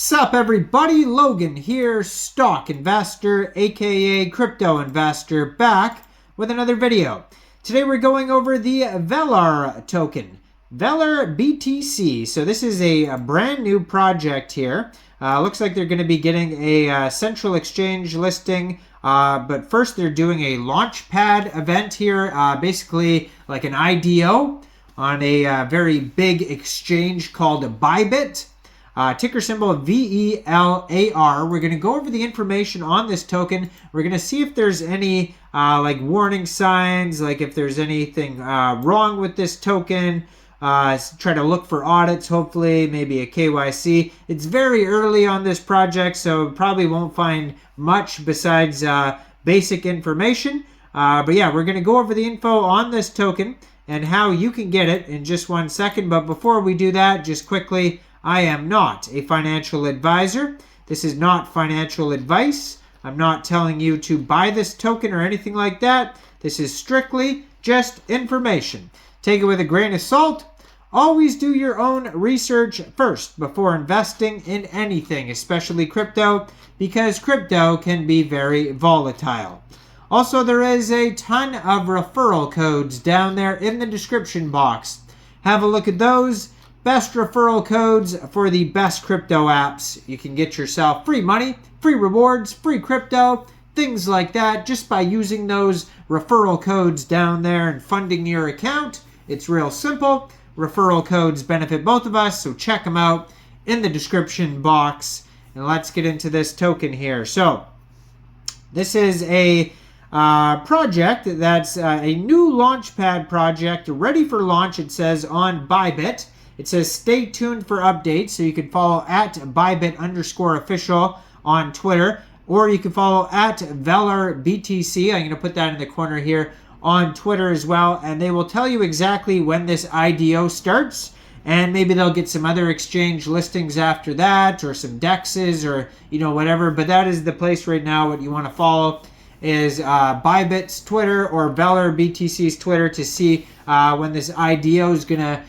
Sup everybody, Logan here, stock investor aka crypto investor, back with another video. Today we're going over the VELAR token, VELAR BTC. So this is a brand new project here. Looks like they're going to be getting a central exchange listing, but first they're doing a launchpad event here, basically like an IDO on a very big exchange called BYBIT. Ticker symbol VELAR. We're going to go over the information on this token. We're going to see if there's any like warning signs, like if there's anything wrong with this token. Try to look for audits, hopefully, maybe a KYC. It's very early on this project, so probably won't find much besides basic information. But yeah, we're going to go over the info on this token and how you can get it in just 1 second. But before we do that, just quickly, I am not a financial advisor. This is not financial advice. I'm not telling you to buy this token or anything like that. This is strictly just information. Take it with a grain of salt. Always do your own research first before investing in anything, especially crypto, because crypto can be very volatile. Also, there is a ton of referral codes down there in the description box. Have a look at those. Best referral codes for the best crypto apps. You can get yourself free money, free rewards, free crypto, things like that just by using those referral codes down there and funding your account. It's real simple. Referral codes benefit both of us, so check them out in the description box. And let's get into this token here. So this is a project that's a new launchpad project ready for launch, it says on BYBIT. It says stay tuned for updates, so you can follow at BYBIT_official on Twitter, or you can follow at VELAR BTC. I'm going to put that in the corner here on Twitter as well, and they will tell you exactly when this IDO starts, and maybe they'll get some other exchange listings after that, or some DEXs, or whatever. But that is the place right now. What you want to follow is BYBIT's Twitter or VELAR BTC's Twitter to see when this IDO is going to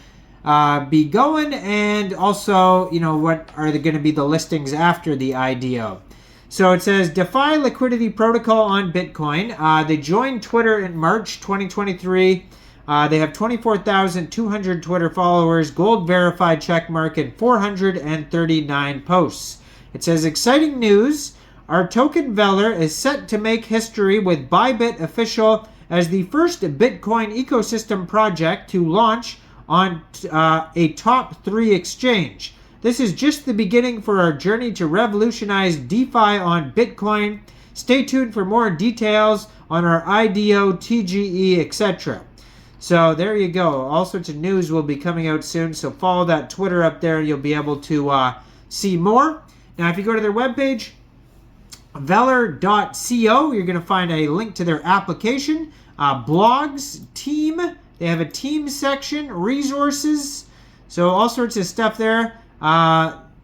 be going, and also what are going to be the listings after the IDO. So it says DeFi liquidity protocol on Bitcoin. They joined Twitter in March 2023. They have 24,200 Twitter followers, gold verified checkmark, and 439 posts. It says exciting news. Our token VELAR is set to make history with BYBIT official as the first Bitcoin ecosystem project to launch on a top 3 exchange. This is just the beginning for our journey to revolutionize DeFi on Bitcoin. Stay tuned for more details on our IDO, TGE, etc. So there you go. All sorts of news will be coming out soon, so follow that Twitter up there. You'll be able to see more. Now, if you go to their webpage, velar.co, you're going to find a link to their application, blogs, team. They have a team section, resources, so all sorts of stuff there.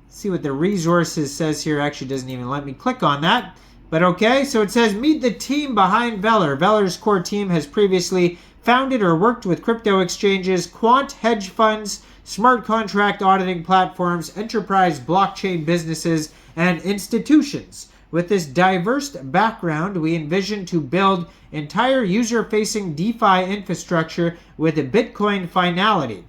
See what the resources says here. Actually doesn't even let me click on that. But okay, so it says meet the team behind VELAR. VELAR's core team has previously founded or worked with crypto exchanges, quant hedge funds, smart contract auditing platforms, enterprise blockchain businesses, and institutions. With this diverse background, we envision to build entire user-facing DeFi infrastructure with a Bitcoin finality.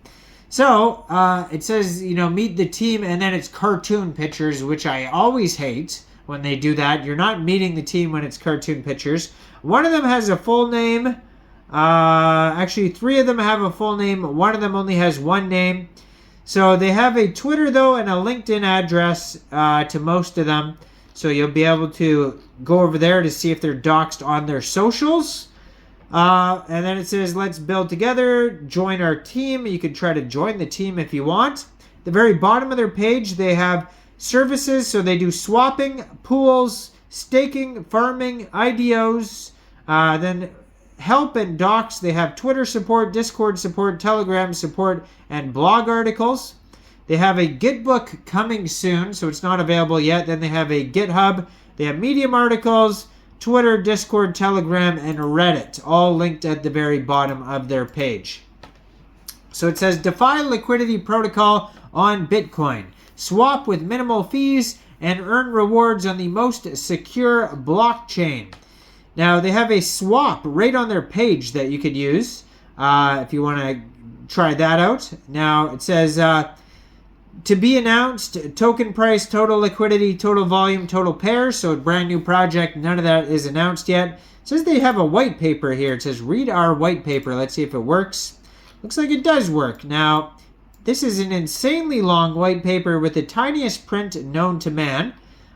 So it says, meet the team, and then it's cartoon pictures, which I always hate when they do that. You're not meeting the team when it's cartoon pictures. One of them has a full name. Actually, 3 of them have a full name. One of them only has one name. So they have a Twitter, though, and a LinkedIn address to most of them. So you'll be able to go over there to see if they're doxed on their socials. And then it says, let's build together, join our team. You can try to join the team if you want. At the very bottom of their page, they have services. So they do swapping, pools, staking, farming, IDOs. Then help and docs. They have Twitter support, Discord support, Telegram support, and blog articles. They have a Gitbook coming soon, so it's not available yet. Then they have a GitHub. They have Medium articles, Twitter, Discord, Telegram, and Reddit, all linked at the very bottom of their page. So it says DeFi liquidity protocol on Bitcoin. swap with minimal fees, and earn rewards on the most secure blockchain. Now, they have a swap right on their page that you could use if you want to try that out. Now, it says, to be announced, token price, total liquidity, total volume, total pairs. So, a brand new project. None of that is announced yet. It says they have a white paper here. It says, read our white paper. Let's see if it works. Looks like it does work. Now, this is an insanely long white paper with the tiniest print known to man.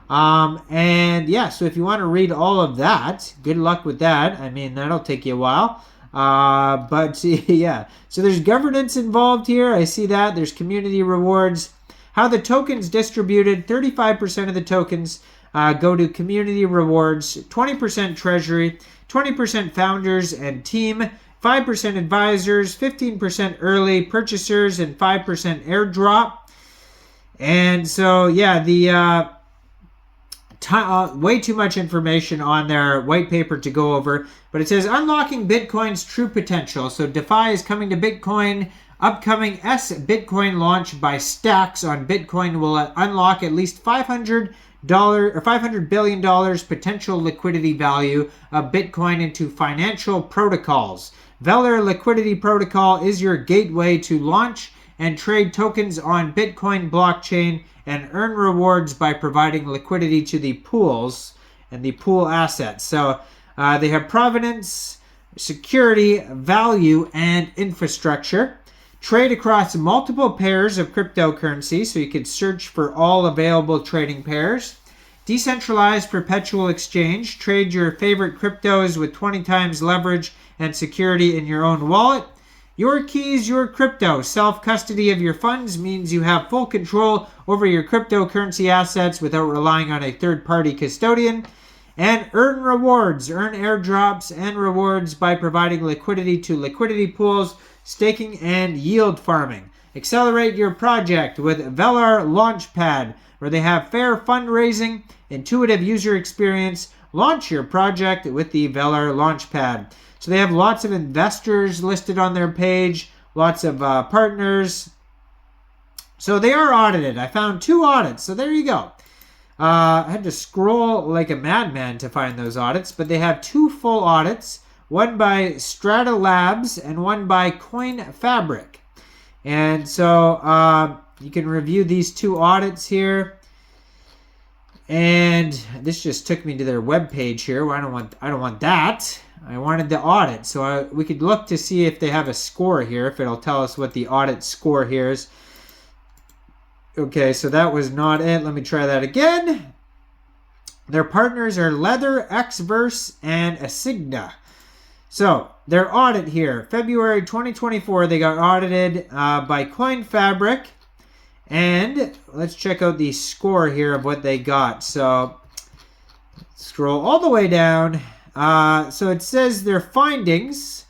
And yeah, so if you want to read all of that, good luck with that. I mean, that'll take you a while. But yeah, so there's governance involved here. I see that. There's community rewards. How the tokens distributed, 35% of the tokens go to community rewards, 20% treasury, 20% founders and team, 5% advisors, 15% early purchasers, and 5% airdrop. And so, yeah, the way too much information on their white paper to go over, but it says unlocking Bitcoin's true potential. So DeFi is coming to Bitcoin. Upcoming Bitcoin launch by STX on Bitcoin will unlock at least $500 or $500 billion potential liquidity value of Bitcoin into financial protocols. VELAR liquidity protocol is your gateway to launch and trade tokens on Bitcoin blockchain and earn rewards by providing liquidity to the pools and the pool assets. So they have provenance, security, value, and infrastructure. Trade across multiple pairs of cryptocurrency, so you could search for all available trading pairs. Decentralized perpetual exchange. Trade your favorite cryptos with 20 times leverage and security in your own wallet. Your keys, your crypto. Self-custody of your funds means you have full control over your cryptocurrency assets without relying on a third-party custodian. And earn rewards. Earn airdrops and rewards by providing liquidity to liquidity pools, staking, and yield farming. Accelerate your project with VELAR Launchpad, where they have fair fundraising, intuitive user experience. Launch your project with the VELAR Launchpad. So they have lots of investors listed on their page, lots of partners. So they are audited. I found 2 audits, so there you go. I had to scroll like a madman to find those audits, but they have 2 full audits, one by Strata Labs and one by Coin Fabric. And so you can review these 2 audits here. And this just took me to their webpage here. Well, I don't want that. I wanted the audit, so we could look to see if they have a score here, if it'll tell us what the audit score here is. Okay, so that was not it. Let me try that again. Their partners are Leather, Xverse, and Asigna. So their audit here, February 2024, they got audited by Coin Fabric. And let's check out the score here of what they got. So scroll all the way down. So it says their findings.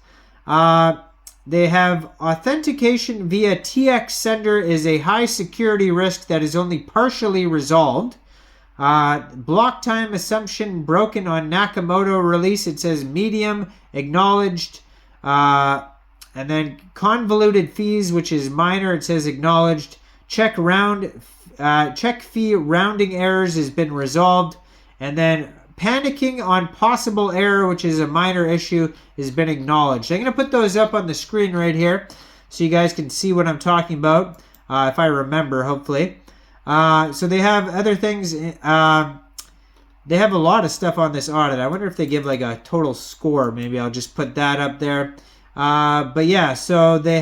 They have authentication via TX sender is a high security risk that is only partially resolved. Block time assumption broken on Nakamoto release. It says medium, acknowledged. And then convoluted fees, which is minor. It says acknowledged. Check fee rounding errors has been resolved. And then panicking on possible error, which is a minor issue, has been acknowledged. I'm going to put those up on the screen right here so you guys can see what I'm talking about, if I remember, hopefully. So they have other things. They have a lot of stuff on this audit. I wonder if they give like a total score. Maybe I'll just put that up there. But yeah, so they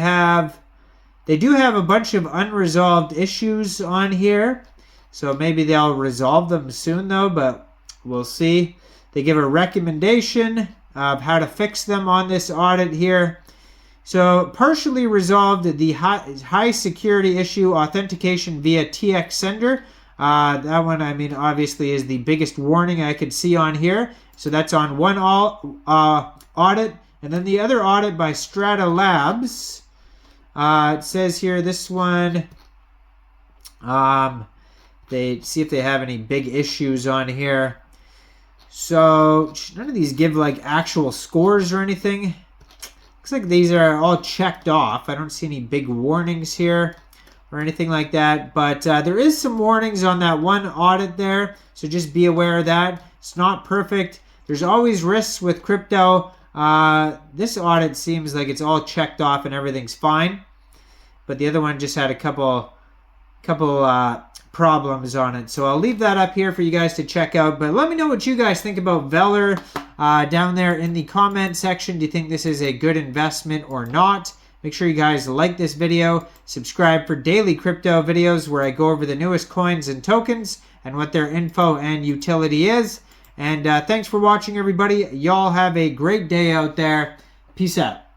do have a bunch of unresolved issues on here. So maybe they'll resolve them soon though, but we'll see. They give a recommendation of how to fix them on this audit here. So partially resolved the high security issue authentication via TX sender. That one, I mean, obviously is the biggest warning I could see on here. So that's on one audit. And then the other audit by Strata Labs. It says here, this one, they see if they have any big issues on here. So none of these give like actual scores or anything. Looks like these are all checked off. I don't see any big warnings here. or anything like that. But there is some warnings on that one audit there, so just be aware of that. It's not perfect. There's always risks with crypto. This audit seems like it's all checked off and everything's fine, but the other one just had a couple problems on it. So I'll leave that up here for you guys to check out. But let me know what you guys think about VELAR down there in the comment section. Do you think this is a good investment or not? Make sure you guys like this video, subscribe for daily crypto videos where I go over the newest coins and tokens and what their info and utility is. And thanks for watching, everybody. Y'all have a great day out there. Peace out.